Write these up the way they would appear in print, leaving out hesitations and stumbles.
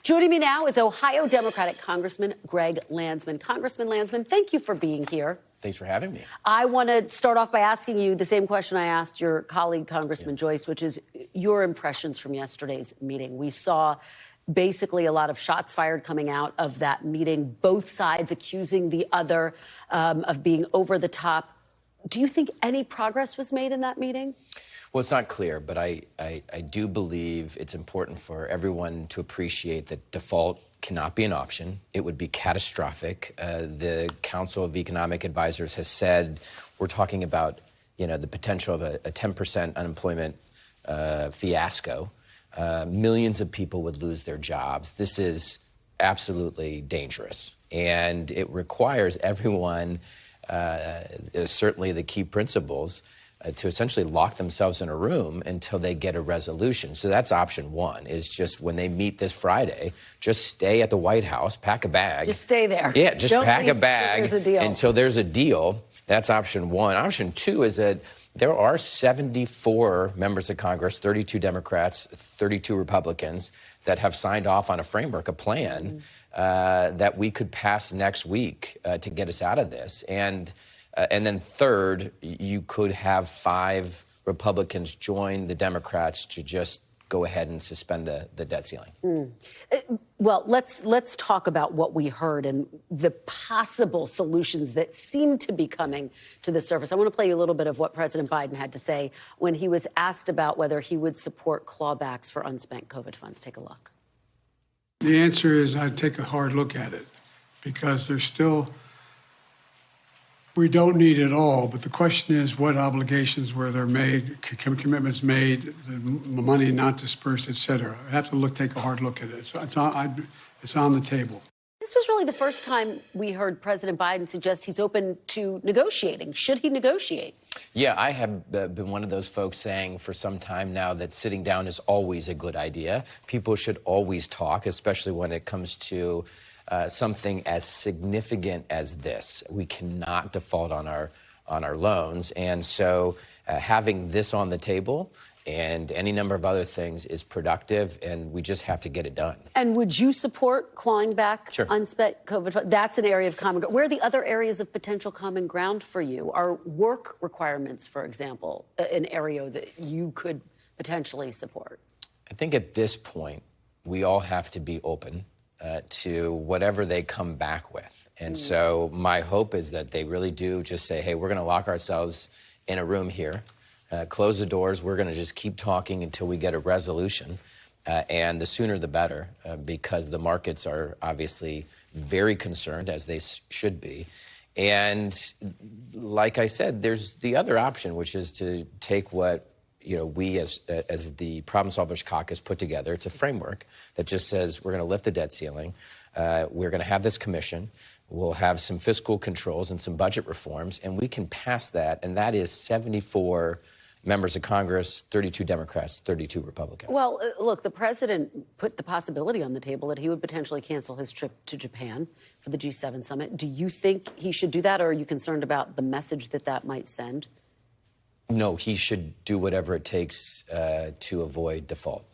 Joining me now is Ohio Democratic Congressman Greg Landsman. Congressman Landsman, thank you for being here. Thanks for having me. I want to start off by asking you the same question I asked your colleague, Congressman Joyce, which is your impressions from yesterday's meeting. We saw basically a lot of shots fired coming out of that meeting, both sides accusing the other of being over the top. Do you think any progress was made in that meeting? Well, it's not clear, but I do believe it's important for everyone to appreciate that default cannot be an option. It would be catastrophic. The Council of Economic Advisors has said we're talking about, the potential of a 10% unemployment fiasco. Millions of people would lose their jobs. This is absolutely dangerous, and it requires everyone, certainly the key principals, to essentially lock themselves in a room until they get a resolution. So that's option one, is just when they meet this Friday, just stay at the White House, pack a bag. Just stay there. Yeah, just pack a bag until there's a deal. That's option one. Option two is that there are 74 members of Congress, 32 Democrats, 32 Republicans, that have signed off on a framework, a plan that we could pass next week to get us out of this. And then third, you could have 5 Republicans join the Democrats to just go ahead and suspend the debt ceiling. Well, let's talk about what we heard and the possible solutions that seem to be coming to the surface. I want to play you a little bit of what President Biden had to say when he was asked about whether he would support clawbacks for unspent COVID funds. Take a look. The answer is I'd take a hard look at it, because there's still... We don't need it all, but the question is what obligations were there made, commitments made, the money not dispersed, et cetera. I have to take a hard look at it. So it's on the table. This was really the first time we heard President Biden suggest he's open to negotiating. Should he negotiate? Yeah, I have been one of those folks saying for some time now that sitting down is always a good idea. People should always talk, especially when it comes to something as significant as this. We cannot default on our loans, and so having this on the table and any number of other things is productive, and we just have to get it done. And would you support clawing back Sure. unspent COVID funds? That's an area of common ground. Where are the other areas of potential common ground for you? Are work requirements, for example, an area that you could potentially support? I think at this point, we all have to be open to whatever they come back with. And so my hope is that they really do just say, hey, we're going to lock ourselves in a room here, close the doors. We're going to just keep talking until we get a resolution. And the sooner the better, because the markets are obviously very concerned, as they should be. And like I said, there's the other option, which is to take what we as the Problem Solvers Caucus put together. It's a framework that just says we're going to lift the debt ceiling. We're going to have this commission. We'll have some fiscal controls and some budget reforms, and we can pass that. And that is 74 members of Congress, 32 Democrats, 32 Republicans. Well, look, the president put the possibility on the table that he would potentially cancel his trip to Japan for the G7 summit. Do you think he should do that, or are you concerned about the message that might send? No, he should do whatever it takes to avoid default.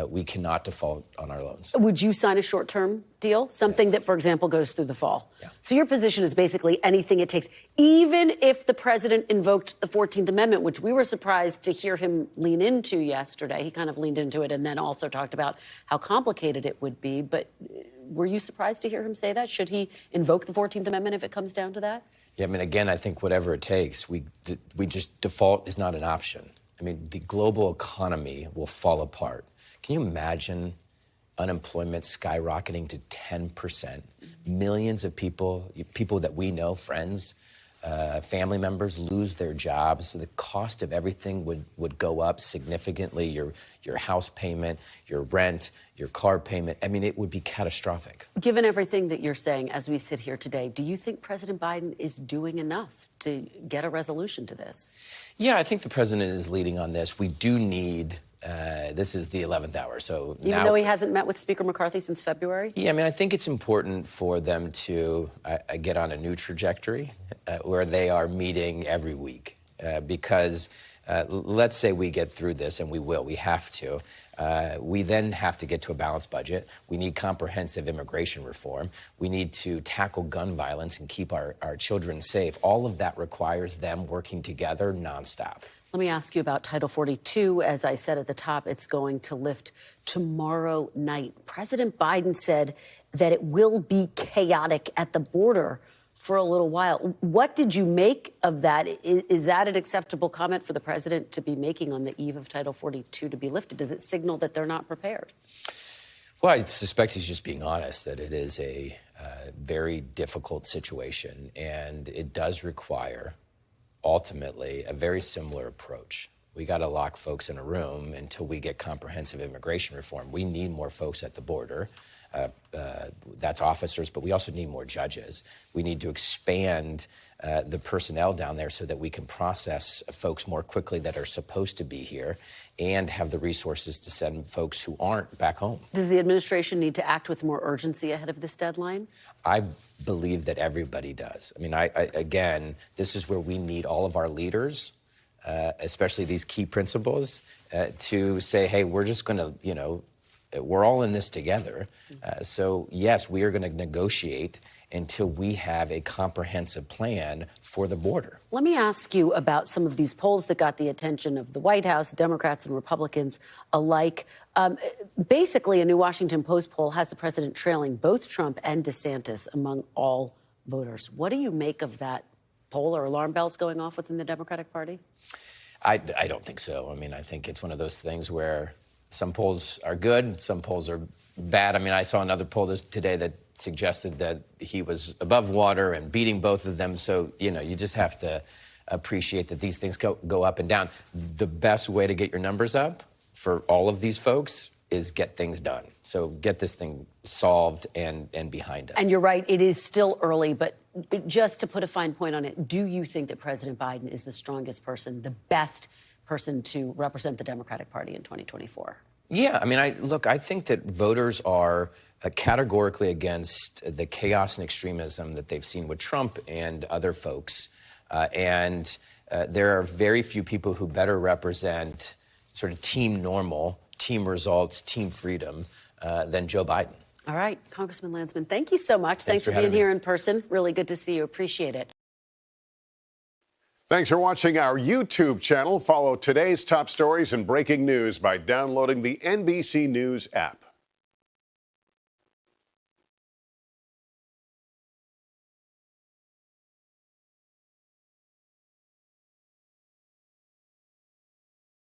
We cannot default on our loans. Would you sign a short-term deal? Something that, for example, goes through the fall? Yeah. So your position is basically anything it takes, even if the president invoked the 14th Amendment, which we were surprised to hear him lean into yesterday. He kind of leaned into it and then also talked about how complicated it would be. But were you surprised to hear him say that? Should he invoke the 14th Amendment if it comes down to that? Yeah, I mean, again, I think whatever it takes, we just default is not an option. I mean, the global economy will fall apart. Can you imagine unemployment skyrocketing to 10%? Millions of people that we know, friends, family members, lose their jobs. So the cost of everything would go up significantly. Your house payment, your rent, your car payment. I mean, it would be catastrophic. Given everything that you're saying as we sit here today, do you think President Biden is doing enough to get a resolution to this? Yeah, I think the president is leading on this. We do need, this is the 11th hour. So Even though he hasn't met with Speaker McCarthy since February? Yeah, I mean, I think it's important for them to get on a new trajectory where they are meeting every week because let's say we get through this, and we will, we have to. We then have to get to a balanced budget. We need comprehensive immigration reform. We need to tackle gun violence and keep our children safe. All of that requires them working together nonstop. Let me ask you about Title 42. As I said at the top, it's going to lift tomorrow night. President Biden said that it will be chaotic at the border for a little while. What did you make of that? Is that an acceptable comment for the president to be making on the eve of Title 42 to be lifted? Does it signal that they're not prepared? Well, I suspect he's just being honest that it is a very difficult situation, and it does require ultimately a very similar approach. We got to lock folks in a room until we get comprehensive immigration reform. We need more folks at the border. That's officers, but we also need more judges. We need to expand the personnel down there so that we can process folks more quickly that are supposed to be here and have the resources to send folks who aren't back home. Does the administration need to act with more urgency ahead of this deadline? I believe that everybody does. I mean, again, this is where we need all of our leaders, especially these key principals, to say, hey, we're just going to, we're all in this together. So, yes, we are going to negotiate until we have a comprehensive plan for the border. Let me ask you about some of these polls that got the attention of the White House, Democrats and Republicans alike. Basically, a new Washington Post poll has the president trailing both Trump and DeSantis among all voters. What do you make of that poll? Are alarm bells going off within the Democratic Party? I don't think so. I mean, I think it's one of those things where some polls are good, some polls are bad. I mean, I saw another poll today that suggested that he was above water and beating both of them. So, you just have to appreciate that these things go up and down. The best way to get your numbers up for all of these folks is get things done. So get this thing solved and behind us. And you're right, it is still early, but just to put a fine point on it, do you think that President Biden is the strongest person, the best person to represent the Democratic Party in 2024? Yeah, I mean, I think that voters are categorically against the chaos and extremism that they've seen with Trump and other folks. And there are very few people who better represent sort of team normal, team results, team freedom than Joe Biden. All right, Congressman Landsman, thank you so much. Thanks for having being here me. in person. Really good to see you. Appreciate it. Thanks for watching our YouTube channel. Follow today's top stories and breaking news by downloading the NBC News app.